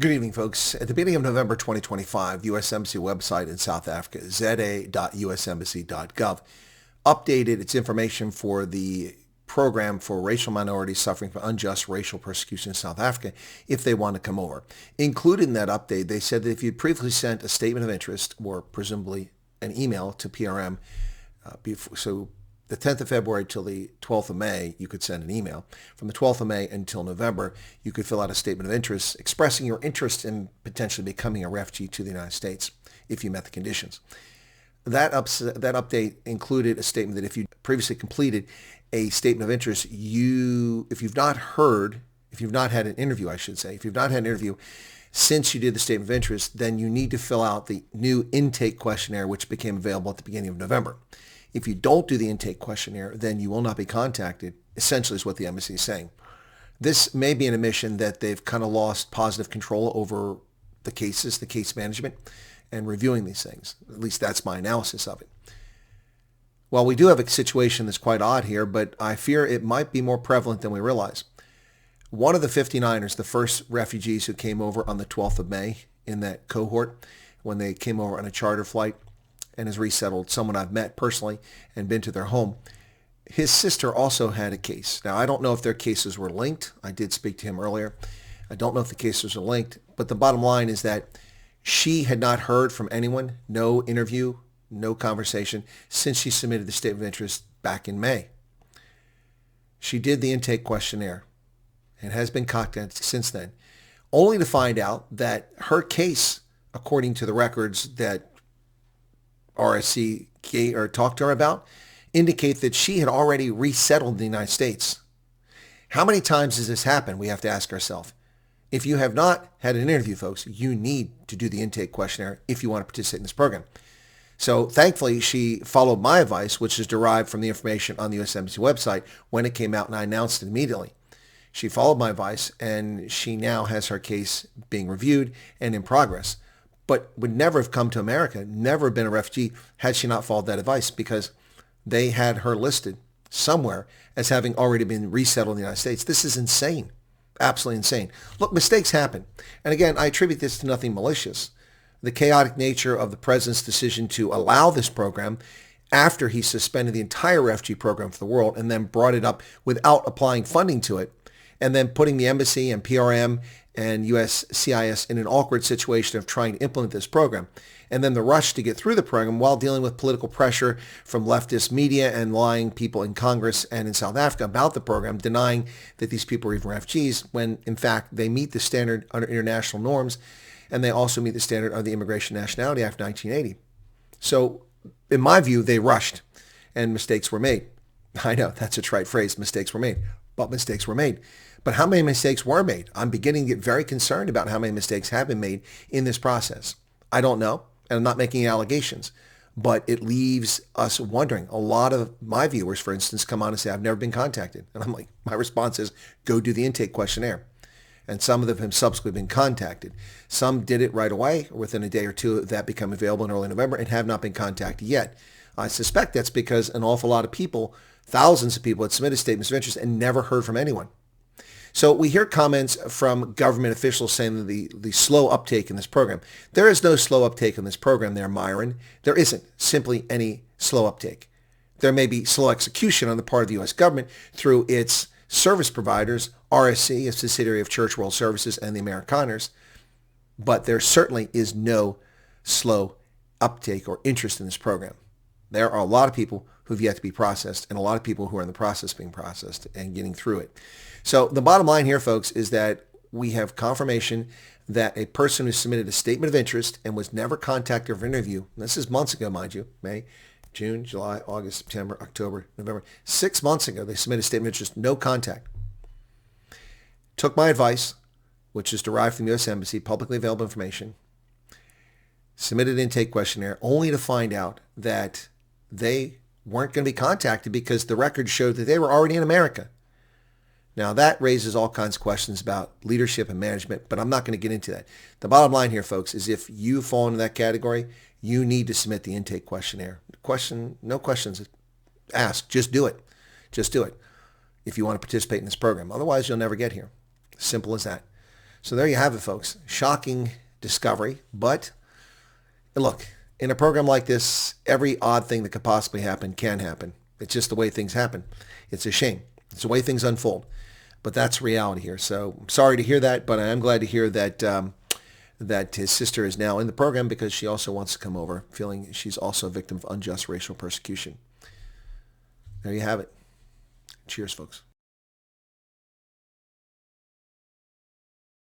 Good evening, folks. At the beginning of November 2025, the U.S. Embassy website in South Africa, za.usembassy.gov, updated its information for the program for racial minorities suffering from unjust racial persecution in South Africa if they want to come over. Included in that update, they said that if you'd previously sent a statement of interest or presumably an email to PRM, so the 10th of February till the 12th of May, you could send an email. From the 12th of May until November, you could fill out a statement of interest expressing your interest in potentially becoming a refugee to the United States if you met the conditions. That update included a statement that if you previously completed a statement of interest, if you've not had an interview since you did the statement of interest, then you need to fill out the new intake questionnaire, which became available at the beginning of November. If you don't do the intake questionnaire, then you will not be contacted, essentially is what the embassy is saying. This may be an admission that they've kind of lost positive control over the cases, the case management, and reviewing these things. At least that's my analysis of it. Well, we do have a situation that's quite odd here, but I fear it might be more prevalent than we realize. One of the 59ers, the first refugees who came over on the 12th of May in that cohort, when they came over on a charter flight, and has resettled, someone I've met personally and been to their home. His sister also had a case. Now, I don't know if their cases were linked. I did speak to him earlier. I don't know if the cases are linked, but the bottom line is that she had not heard from anyone, no interview, no conversation, since she submitted the statement of interest back in May. She did the intake questionnaire and has been contacted since then, only to find out that her case, according to the records that RSC talked to her about, indicate that she had already resettled in the United States. How many times has this happened? We have to ask ourselves. If you have not had an interview, folks, you need to do the intake questionnaire if you want to participate in this program. So thankfully, she followed my advice, which is derived from the information on the U.S. Embassy website when it came out, and I announced it immediately. She followed my advice, and she now has her case being reviewed and in progress, but would never have come to America, never been a refugee, had she not followed that advice, because they had her listed somewhere as having already been resettled in the United States. This is insane, absolutely insane. Look, mistakes happen. And again, I attribute this to nothing malicious. The chaotic nature of the president's decision to allow this program after he suspended the entire refugee program for the world and then brought it up without applying funding to it, and then putting the embassy and PRM and USCIS in an awkward situation of trying to implement this program. And then the rush to get through the program while dealing with political pressure from leftist media and lying people in Congress and in South Africa about the program, denying that these people are even refugees, when in fact they meet the standard under international norms, and they also meet the standard of the Immigration and Nationality Act of 1980. So in my view, they rushed and mistakes were made. I know, that's a trite phrase, mistakes were made, but mistakes were made. But how many mistakes were made? I'm beginning to get very concerned about how many mistakes have been made in this process. I don't know, and I'm not making allegations, but it leaves us wondering. A lot of my viewers, for instance, come on and say, I've never been contacted. And I'm like, my response is, go do the intake questionnaire. And some of them have subsequently been contacted. Some did it right away, or within a day or two of that become available in early November, and have not been contacted yet. I suspect that's because an awful lot of people, thousands of people, had submitted statements of interest and never heard from anyone. So we hear comments from government officials saying that the slow uptake in this program. There is no slow uptake in this program there, Myron. There isn't simply any slow uptake. There may be slow execution on the part of the U.S. government through its service providers, RSC, a subsidiary of Church World Services, and the Amerikaners, but there certainly is no slow uptake or interest in this program. There are a lot of people who've yet to be processed, and a lot of people who are in the process of being processed and getting through it. So the bottom line here, folks, is that we have confirmation that a person who submitted a statement of interest and was never contacted for an interview, and this is months ago, mind you, May, June, July, August, September, October, November, 6 months ago, they submitted a statement of interest, no contact. Took my advice, which is derived from the U.S. Embassy, publicly available information, submitted an intake questionnaire, only to find out that they weren't going to be contacted because the records showed that they were already in America. Now, that raises all kinds of questions about leadership and management, but I'm not going to get into that. The bottom line here, folks, is if you fall into that category, you need to submit the intake questionnaire. No questions asked. Just do it. Just do it if you want to participate in this program. Otherwise, you'll never get here. Simple as that. So there you have it, folks. Shocking discovery. But look, in a program like this, every odd thing that could possibly happen can happen. It's just the way things happen. It's a shame. It's the way things unfold. But that's reality here. So I'm sorry to hear that, but I am glad to hear that that his sister is now in the program because she also wants to come over, feeling she's also a victim of unjust racial persecution. There you have it. Cheers, folks.